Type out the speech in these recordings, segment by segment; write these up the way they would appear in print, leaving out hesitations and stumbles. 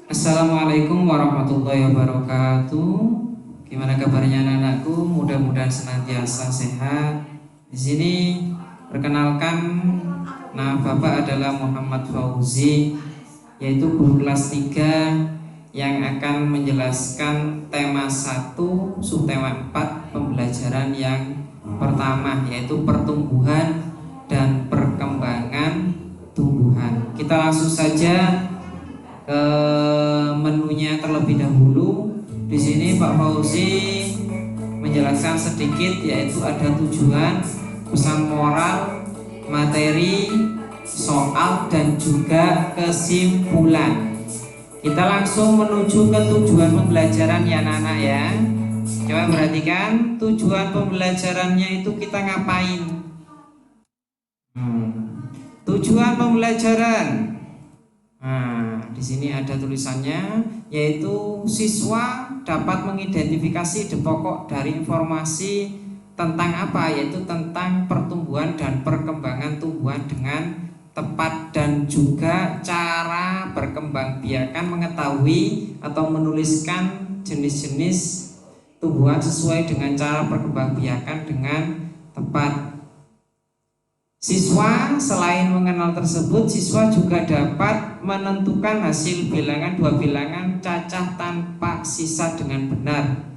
Assalamualaikum warahmatullahi wabarakatuh. Gimana kabarnya anak-anakku? Mudah-mudahan senantiasa sehat. Di sini perkenalkan, nama Bapak adalah Muhammad Fauzi, yaitu guru kelas 3 yang akan menjelaskan tema 1, subtema 4 pembelajaran yang pertama, yaitu pertumbuhan dan perkembangan tumbuhan. Kita langsung saja ke menunya terlebih dahulu. Di sini Pak Fauzi menjelaskan sedikit, yaitu ada tujuan, pesan moral, materi, soal, dan juga kesimpulan. Kita langsung menuju ke tujuan pembelajaran ya anak-anak ya. Coba perhatikan tujuan pembelajarannya itu kita ngapain. Tujuan pembelajaran. Nah, di sini ada tulisannya, yaitu siswa dapat mengidentifikasi pokok dari informasi tentang apa, yaitu tentang pertumbuhan dan perkembangan tumbuhan dengan tepat, dan juga cara berkembangbiakan, mengetahui atau menuliskan jenis-jenis tumbuhan sesuai dengan cara perkembangbiakan dengan tepat. Siswa selain mengenal tersebut, siswa juga dapat menentukan hasil bilangan dua bilangan cacah tanpa sisa dengan benar.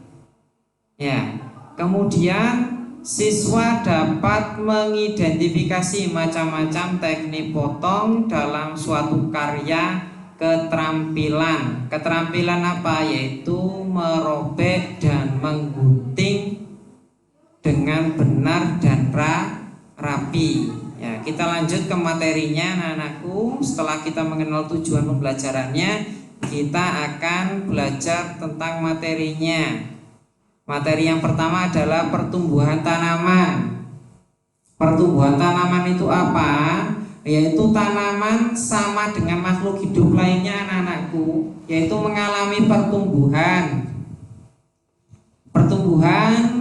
Ya, kemudian siswa dapat mengidentifikasi macam-macam teknik potong dalam suatu karya keterampilan. Keterampilan apa? Yaitu merobek dan menggunting dengan benar dan rapi. Ya, kita lanjut ke materinya anak-anakku. Setelah kita mengenal tujuan pembelajarannya, kita akan belajar tentang materinya. Materi yang pertama adalah pertumbuhan tanaman. Pertumbuhan tanaman itu apa? Yaitu tanaman sama dengan makhluk hidup lainnya anak-anakku, yaitu mengalami pertumbuhan. Pertumbuhan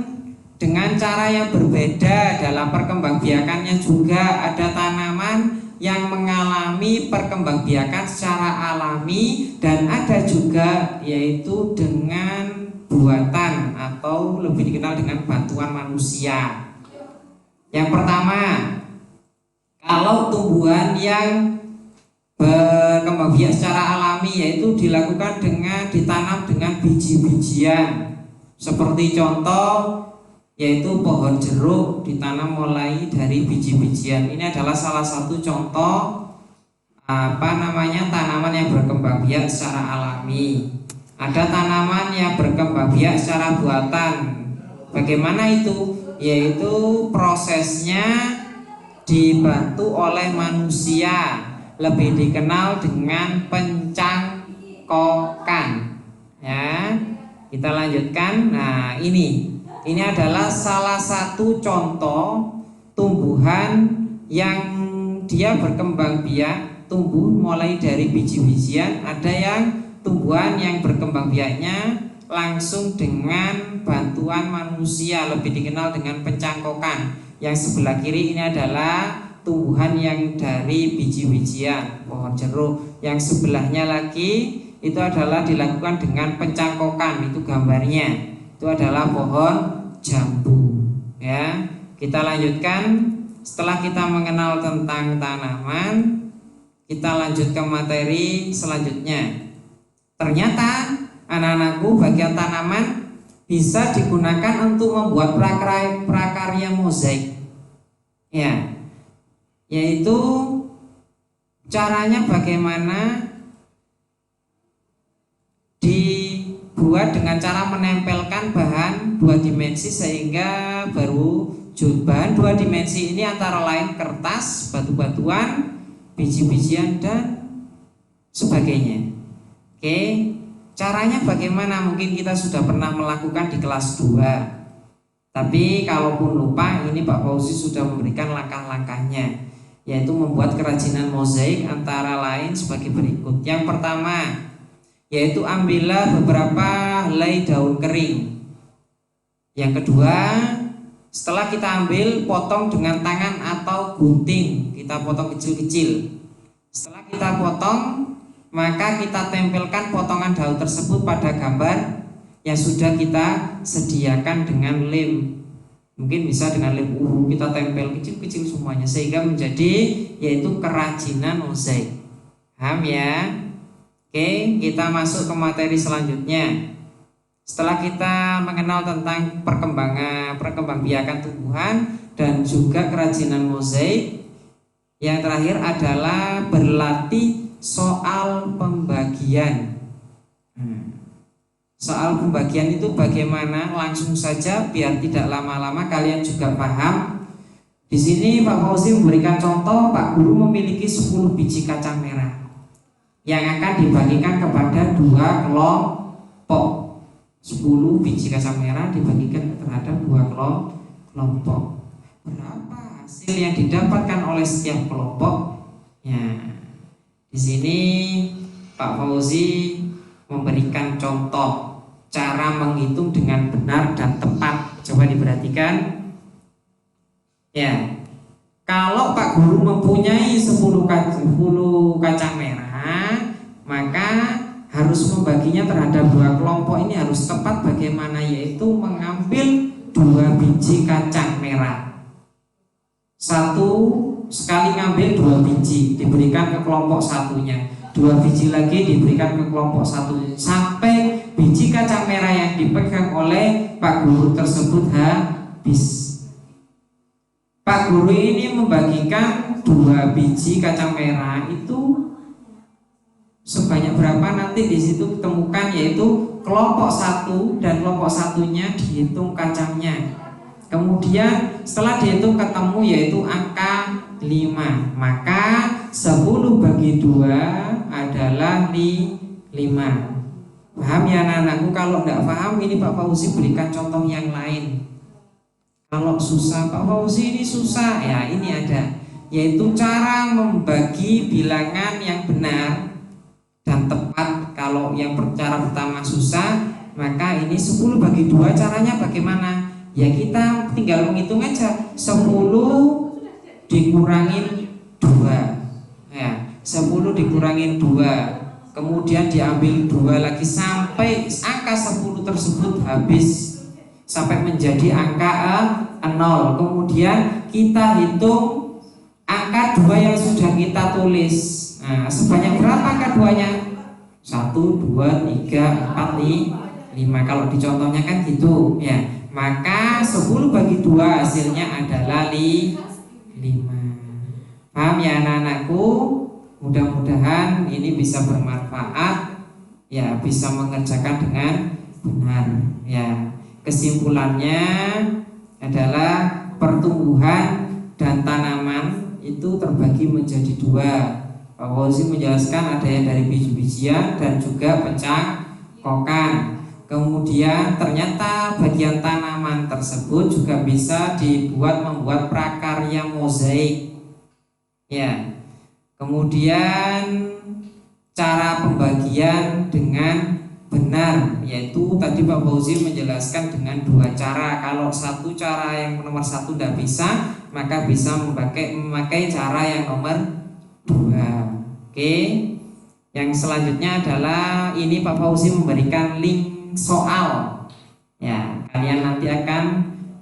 dengan cara yang berbeda dalam perkembangbiakannya. Juga ada tanaman yang mengalami perkembangbiakan secara alami, dan ada juga yaitu dengan buatan atau lebih dikenal dengan bantuan manusia. Yang pertama, kalau tumbuhan yang berkembangbiak secara alami, yaitu dilakukan dengan ditanam dengan biji-bijian. Seperti contoh, yaitu pohon jeruk ditanam mulai dari biji-bijian. Ini adalah salah satu contoh tanaman yang berkembang biak secara alami. Ada tanaman yang berkembang biak secara buatan. Bagaimana itu? Yaitu prosesnya dibantu oleh manusia, lebih dikenal dengan pencangkokan. Ya, kita lanjutkan. Nah, ini adalah salah satu contoh tumbuhan yang dia berkembang biak, tumbuh mulai dari biji-bijian. Ada yang tumbuhan yang berkembang biaknya langsung dengan bantuan manusia, lebih dikenal dengan pencangkokan. Yang sebelah kiri ini adalah tumbuhan yang dari biji-bijian, pohon jeruk. Yang sebelahnya lagi itu adalah dilakukan dengan pencangkokan, itu gambarnya. Itu adalah pohon jambu. Ya, kita lanjutkan. Setelah kita mengenal tentang tanaman, kita lanjut ke materi selanjutnya. Ternyata anak-anakku, bagian tanaman bisa digunakan untuk membuat prakarya mozaik. Ya, yaitu caranya bagaimana dibuat dengan cara menempelkan bahan dua dimensi, sehingga baru bahan dua dimensi ini antara lain kertas, batu-batuan, biji-bijian, dan sebagainya. Oke, caranya bagaimana? Mungkin kita sudah pernah melakukan di kelas 2. Tapi kalaupun lupa, ini Pak Fauzi sudah memberikan langkah-langkahnya, yaitu membuat kerajinan mozaik antara lain sebagai berikut. Yang pertama, yaitu ambillah beberapa helai daun kering. Yang kedua, setelah kita ambil, potong dengan tangan atau gunting. Kita potong kecil-kecil. Setelah kita potong, maka kita tempelkan potongan daun tersebut pada gambar yang sudah kita sediakan dengan lem. Mungkin bisa dengan lem kita tempel kecil-kecil semuanya sehingga menjadi yaitu kerajinan mozaik. Paham ya? Oke, kita masuk ke materi selanjutnya. Setelah kita mengenal tentang perkembangbiakan tumbuhan dan juga kerajinan mozaik, yang terakhir adalah berlatih soal pembagian. Soal pembagian itu bagaimana? Langsung saja biar tidak lama-lama kalian juga paham. Di sini Pak Fauzi memberikan contoh, Pak Guru memiliki 10 biji kacang merah yang akan dibagikan kepada 2 kelompok. 10 biji kacang merah dibagikan terhadap 2 kelompok. Berapa hasil yang didapatkan oleh setiap kelompok? Ya, di sini Pak Fauzi memberikan contoh cara menghitung dengan benar dan tepat. Coba diperhatikan. Ya, kalau Pak Guru mempunyai 10 kacang merah, maka harus membaginya terhadap 2 kelompok ini harus tepat bagaimana, yaitu mengambil 2 biji kacang merah. Satu sekali ngambil 2 biji diberikan ke kelompok satunya, 2 biji lagi diberikan ke kelompok satunya, sampai biji kacang merah yang dipegang oleh Pak Guru tersebut habis. Pak Guru ini membagikan 2 biji kacang merah itu sebanyak berapa, nanti di situ ditemukan, yaitu kelompok 1 dan kelompok satunya dihitung kacangnya. Kemudian setelah dihitung ketemu yaitu angka 5, maka 10 bagi 2 adalah 5. Paham ya anak-anakku? Kalau tidak paham ini Pak Fauzi berikan contoh yang lain. Kalau susah, Pak Fauzi ini susah, ya ini ada, yaitu cara membagi bilangan yang benar dan tepat. Kalau yang cara pertama susah, maka ini 10 bagi 2 caranya bagaimana? Ya kita tinggal menghitung aja, 10 dikurangin 2 ya, 10 dikurangin 2, kemudian diambil 2 lagi sampai angka 10 tersebut habis, sampai menjadi angka 0. Kemudian kita hitung angka 2 yang sudah kita tulis. Nah, sebanyak berapa angka 2-nya? 1, 2, 3, 4, 5. Kalau di contohnya kan gitu ya. Maka 10 bagi 2 hasilnya adalah 5. Paham ya anak-anakku? Mudah-mudahan ini bisa bermanfaat ya, bisa mengerjakan dengan benar ya. Kesimpulannya adalah pertumbuhan dan tanaman itu terbagi menjadi 2. Pak Fauzi menjelaskan ada yang dari biji-bijian dan juga pencangkokan. Kemudian ternyata bagian tanaman tersebut juga bisa membuat prakarya mozaik. Ya. Kemudian cara pembagian dengan benar, yaitu tadi Pak Fauzi menjelaskan dengan 2 cara. Kalau satu cara yang nomor 1 tidak bisa, maka bisa memakai cara yang nomor 2. Oke. Yang selanjutnya adalah ini Pak Fauzi memberikan link soal. Ya, kalian nanti akan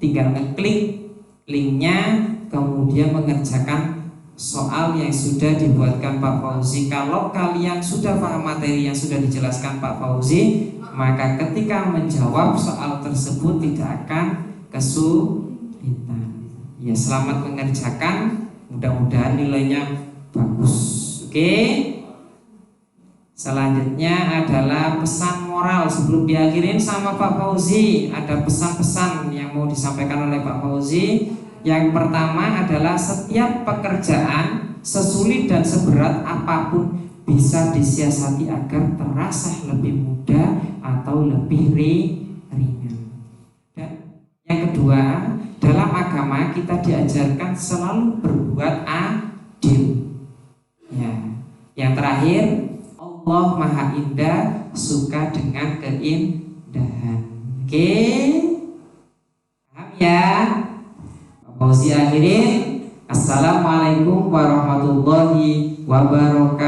tinggal ngeklik linknya, kemudian mengerjakan soal yang sudah dibuatkan Pak Fauzi. Kalau kalian sudah paham materi yang sudah dijelaskan Pak Fauzi, maka ketika menjawab soal tersebut tidak akan kesulitan. Ya, selamat mengerjakan. Mudah-mudahan nilainya bagus. Oke. Selanjutnya adalah pesan moral. Sebelum diakhirin sama Pak Fauzi, ada pesan-pesan yang mau disampaikan oleh Pak Fauzi. Yang pertama adalah setiap pekerjaan sesulit dan seberat apapun bisa disiasati agar terasa lebih mudah atau lebih ringan. Dan yang kedua, dalam agama kita diajarkan selalu berbuat adil. Ya. Yang terakhir, Allah Maha Indah, suka dengan keindahan. Oke, paham ya? Fauzi akhirin. Assalamualaikum warahmatullahi wabarakatuh.